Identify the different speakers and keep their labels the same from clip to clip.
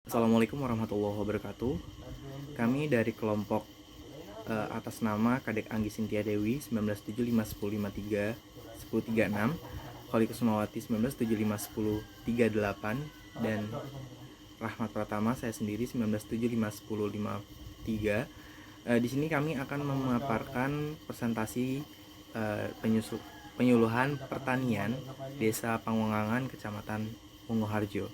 Speaker 1: Assalamualaikum warahmatullahi wabarakatuh. Kami dari kelompok atas nama Kadek Anggi Sintia Dewi 19751053 Kholi Kusumawati 19751038 dan Rahmat Pratama saya sendiri 19751053. Di sini kami akan memaparkan presentasi penyuluhan pertanian Desa Pangwangangan, Kecamatan Mungoharjo.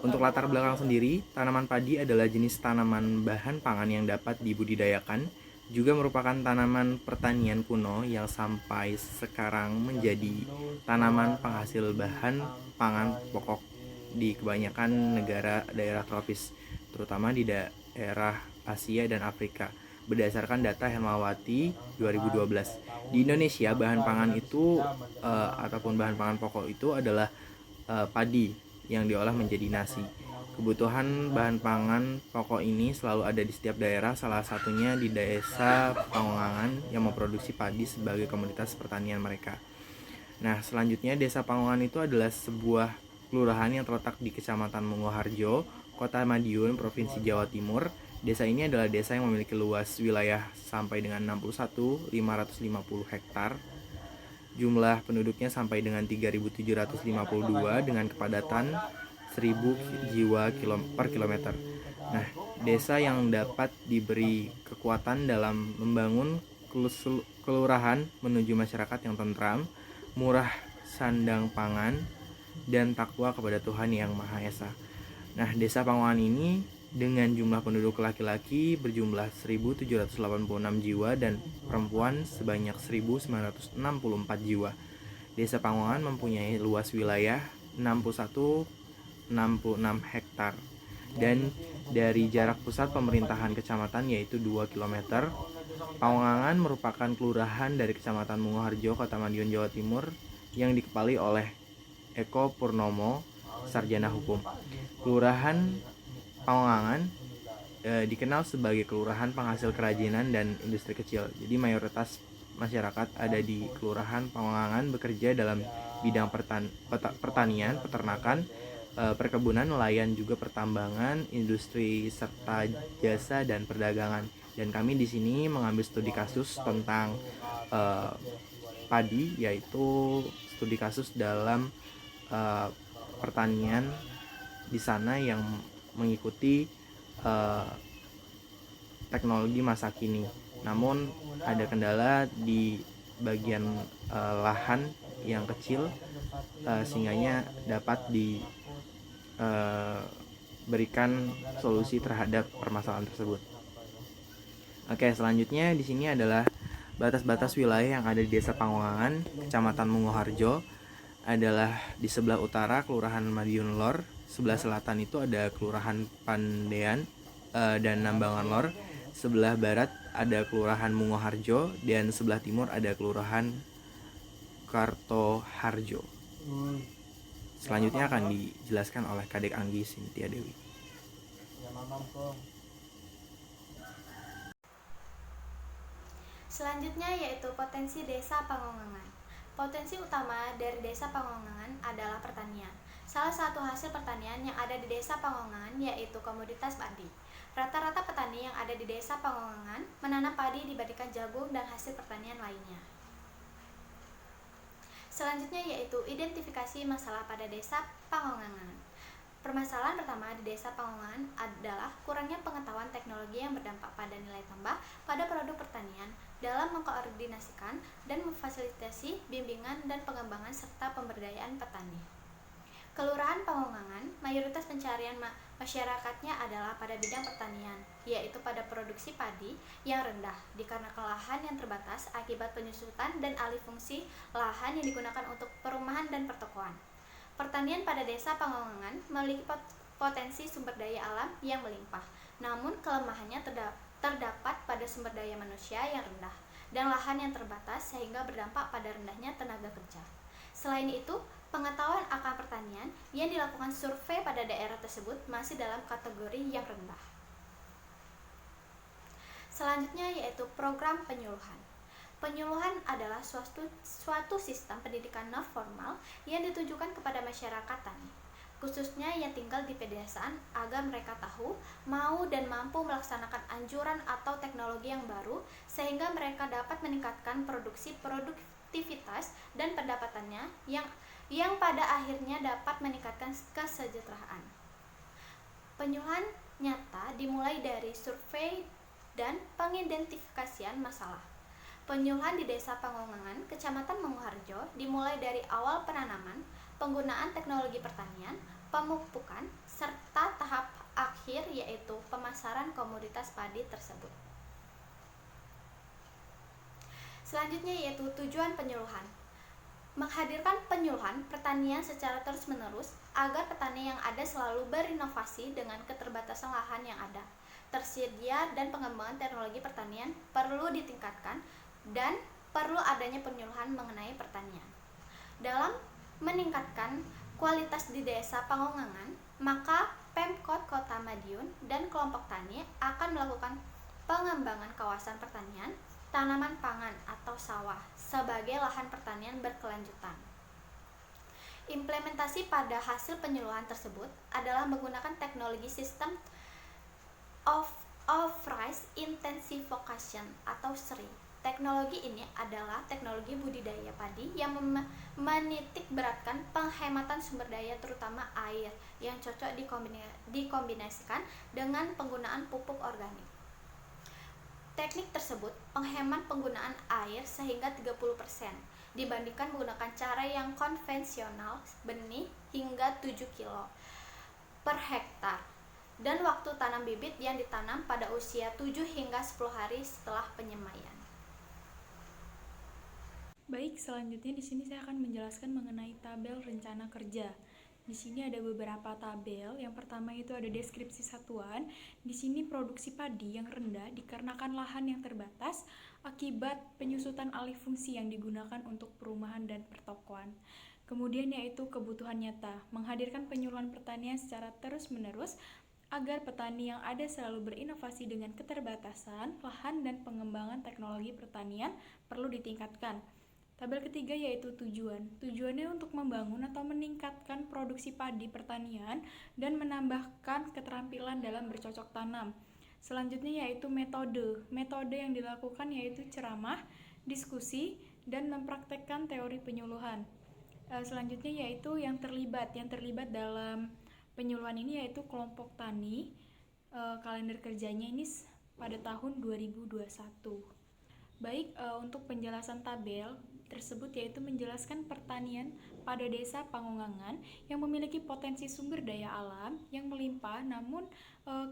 Speaker 1: Untuk latar belakang sendiri, tanaman padi adalah jenis tanaman bahan pangan yang dapat dibudidayakan, juga merupakan tanaman pertanian kuno yang sampai sekarang menjadi tanaman penghasil bahan pangan pokok di kebanyakan negara daerah tropis, terutama di daerah Asia dan Afrika. Berdasarkan data Hermawati 2012, di Indonesia bahan pangan itu ataupun bahan pangan pokok itu adalah padi yang diolah menjadi nasi. Kebutuhan bahan pangan pokok ini selalu ada di setiap daerah, salah satunya di Desa Pangwangangan yang memproduksi padi sebagai komoditas pertanian mereka. Nah, selanjutnya Desa Pangwangangan itu adalah sebuah kelurahan yang terletak di Kecamatan Mungoharjo, Kota Madiun, Provinsi Jawa Timur. Desa ini adalah desa yang memiliki luas wilayah sampai dengan 61.550 hektar. Jumlah penduduknya sampai dengan 3.752 dengan kepadatan 1.000 jiwa per kilometer. Nah, desa yang dapat diberi kekuatan dalam membangun kelurahan menuju masyarakat yang tentram, murah sandang pangan, dan takwa kepada Tuhan Yang Maha Esa. Nah, Desa Pangwangan ini dengan jumlah penduduk laki-laki berjumlah 1.786 jiwa dan perempuan sebanyak 1.964 jiwa. Desa Pangwangan mempunyai luas wilayah 61,66 hektar dan dari jarak pusat pemerintahan kecamatan yaitu 2 km. Pangwangan merupakan kelurahan dari Kecamatan Mungoharjo, Kota Madiun, Jawa Timur yang dikepali oleh Eko Purnomo, Sarjana Hukum. Kelurahan Pangwangangan dikenal sebagai kelurahan penghasil kerajinan dan industri kecil. Jadi mayoritas masyarakat ada di Kelurahan Pangwangangan bekerja dalam bidang pertanian, peternakan, perkebunan, nelayan, juga pertambangan, industri serta jasa dan perdagangan. Dan kami di sini mengambil studi kasus tentang padi, yaitu studi kasus dalam pertanian di sana yang mengikuti teknologi masa kini. Namun ada kendala di bagian lahan yang kecil sehingga dapat diberikan solusi terhadap permasalahan tersebut. Oke, selanjutnya di sini adalah batas-batas wilayah yang ada di Desa Pangwangangan, Kecamatan Mungoharjo. Adalah di sebelah utara Kelurahan Madiun Lor, sebelah selatan itu ada Kelurahan Pandean dan Nambangan Lor, sebelah barat ada Kelurahan Mungoharjo, dan sebelah timur ada Kelurahan Kartoharjo. Selanjutnya akan dijelaskan oleh Kadek Anggi Sintia Dewi.
Speaker 2: Selanjutnya yaitu potensi Desa Pangwangangan. Potensi utama dari Desa Pangwangangan adalah pertanian. Salah satu hasil pertanian yang ada di Desa Pangwangangan yaitu komoditas padi. Rata-rata petani yang ada di Desa Pangwangangan menanam padi dibandingkan jagung dan hasil pertanian lainnya. Selanjutnya yaitu identifikasi masalah pada Desa Pangwangangan. Permasalahan pertama di Desa Pangwangangan adalah kurangnya pengetahuan teknologi yang berdampak pada nilai tambah pada produk pertanian dalam mengkoordinasikan dan memfasilitasi bimbingan dan pengembangan serta pemberdayaan petani. Kelurahan Pangwangangan, mayoritas pencarian masyarakatnya adalah pada bidang pertanian, yaitu pada produksi padi yang rendah dikarenakan lahan yang terbatas akibat penyusutan dan alih fungsi lahan yang digunakan untuk perumahan dan pertokoan. Pertanian pada Desa Pangwangangan memiliki potensi sumber daya alam yang melimpah, namun kelemahannya terdapat pada sumber daya manusia yang rendah dan lahan yang terbatas sehingga berdampak pada rendahnya tenaga kerja. Selain itu, pengetahuan akan pertanian yang dilakukan survei pada daerah tersebut masih dalam kategori yang rendah. Selanjutnya yaitu program penyuluhan. Penyuluhan adalah suatu sistem pendidikan non formal yang ditujukan kepada masyarakat tani. khususnya yang tinggal di pedesaan, agar mereka tahu, mau dan mampu melaksanakan anjuran atau teknologi yang baru sehingga mereka dapat meningkatkan produktivitas dan pendapatannya yang pada akhirnya dapat meningkatkan kesejahteraan. Penyuluhan nyata dimulai dari survei dan pengidentifikasian masalah. Penyuluhan di Desa Pangongangan, Kecamatan Manguharjo dimulai dari awal penanaman, penggunaan teknologi pertanian, pemupukan, serta tahap akhir yaitu pemasaran komoditas padi tersebut. Selanjutnya yaitu tujuan penyuluhan. Menghadirkan penyuluhan pertanian secara terus-menerus agar petani yang ada selalu berinovasi dengan keterbatasan lahan yang ada, tersedia dan pengembangan teknologi pertanian perlu ditingkatkan dan perlu adanya penyuluhan mengenai pertanian. Dalam meningkatkan kualitas di Desa Pangongangan, maka Pemkot Kota Madiun dan kelompok tani akan melakukan pengembangan kawasan pertanian, tanaman pangan atau sawah sebagai lahan pertanian berkelanjutan. Implementasi pada hasil penyuluhan tersebut adalah menggunakan teknologi sistem of rice intensification atau SRI. Teknologi ini adalah teknologi budidaya padi yang menitik beratkan penghematan sumber daya terutama air yang cocok dikombinasikan dengan penggunaan pupuk organik. Teknik tersebut menghemat penggunaan air sehingga 30% dibandingkan menggunakan cara yang konvensional benih hingga 7 kilo per hektar dan waktu tanam bibit yang ditanam pada usia 7 hingga 10 hari setelah penyemaian.
Speaker 3: Baik, selanjutnya di sini saya akan menjelaskan mengenai tabel rencana kerja. Di sini ada beberapa tabel. Yang pertama itu ada deskripsi satuan. Di sini produksi padi yang rendah dikarenakan lahan yang terbatas akibat penyusutan alih fungsi yang digunakan untuk perumahan dan pertokoan. Kemudian yaitu kebutuhan nyata, menghadirkan penyuluhan pertanian secara terus-menerus agar petani yang ada selalu berinovasi dengan keterbatasan lahan dan pengembangan teknologi pertanian perlu ditingkatkan. Tabel ketiga yaitu tujuan. Tujuannya untuk membangun atau meningkatkan produksi padi pertanian dan menambahkan keterampilan dalam bercocok tanam. Selanjutnya yaitu metode. Metode yang dilakukan yaitu ceramah, diskusi, dan mempraktekkan teori penyuluhan. Selanjutnya yaitu yang terlibat dalam penyuluhan ini yaitu kelompok tani. Kalender kerjanya ini pada tahun 2021. Baik, untuk penjelasan tabel tersebut yaitu menjelaskan pertanian pada Desa Pangongangan yang memiliki potensi sumber daya alam yang melimpah, namun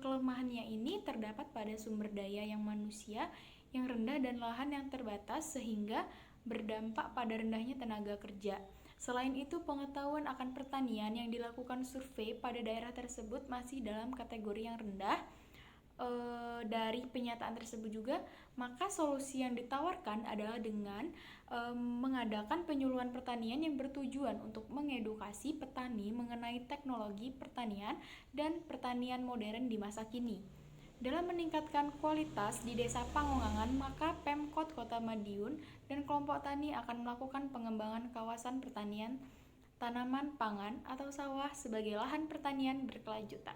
Speaker 3: kelemahannya ini terdapat pada sumber daya yang manusia yang rendah dan lahan yang terbatas sehingga berdampak pada rendahnya tenaga kerja. Selain itu, pengetahuan akan pertanian yang dilakukan survei pada daerah tersebut masih dalam kategori yang rendah. Dari penyataan tersebut juga, maka solusi yang ditawarkan adalah dengan mengadakan penyuluhan pertanian yang bertujuan untuk mengedukasi petani mengenai teknologi pertanian dan pertanian modern di masa kini. Dalam meningkatkan kualitas di Desa Pangongangan, maka Pemkot Kota Madiun dan kelompok tani akan melakukan pengembangan kawasan pertanian tanaman pangan atau sawah sebagai lahan pertanian berkelanjutan.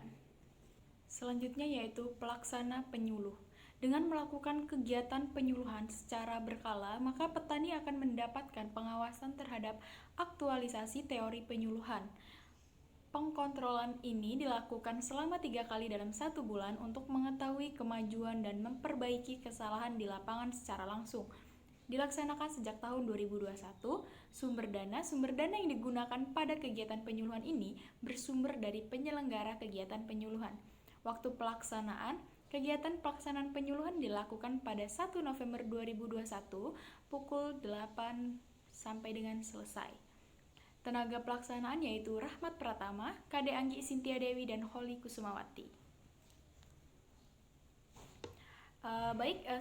Speaker 3: Selanjutnya yaitu pelaksana penyuluh. Dengan melakukan kegiatan penyuluhan secara berkala, maka petani akan mendapatkan pengawasan terhadap aktualisasi teori penyuluhan. Pengkontrolan ini dilakukan selama 3 kali dalam 1 bulan untuk mengetahui kemajuan dan memperbaiki kesalahan di lapangan secara langsung. Dilaksanakan sejak tahun 2021, sumber dana yang digunakan pada kegiatan penyuluhan ini bersumber dari penyelenggara kegiatan penyuluhan. Waktu pelaksanaan, kegiatan pelaksanaan penyuluhan dilakukan pada 1 November 2021 pukul 8 sampai dengan selesai. Tenaga pelaksanaan yaitu Rahmat Pratama, Kade Anggi Sintia Dewi, dan Holly Kusumawati.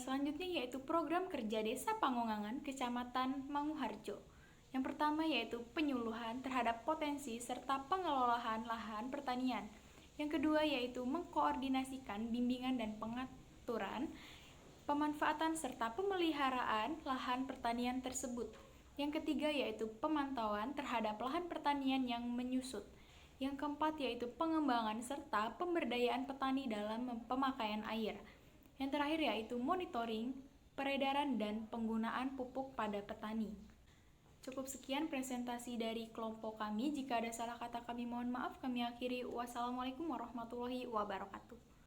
Speaker 3: Selanjutnya yaitu program kerja Desa Pangongangan, Kecamatan Manguharjo. Yang pertama yaitu penyuluhan terhadap potensi serta pengelolaan lahan pertanian. Yang kedua yaitu mengkoordinasikan bimbingan dan pengaturan, pemanfaatan serta pemeliharaan lahan pertanian tersebut. Yang ketiga yaitu pemantauan terhadap lahan pertanian yang menyusut. Yang keempat yaitu pengembangan serta pemberdayaan petani dalam pemakaian air. Yang terakhir yaitu monitoring, peredaran, dan penggunaan pupuk pada petani. Cukup sekian presentasi dari kelompok kami. Jika ada salah kata kami mohon maaf. Kami akhiri. Wassalamualaikum warahmatullahi wabarakatuh.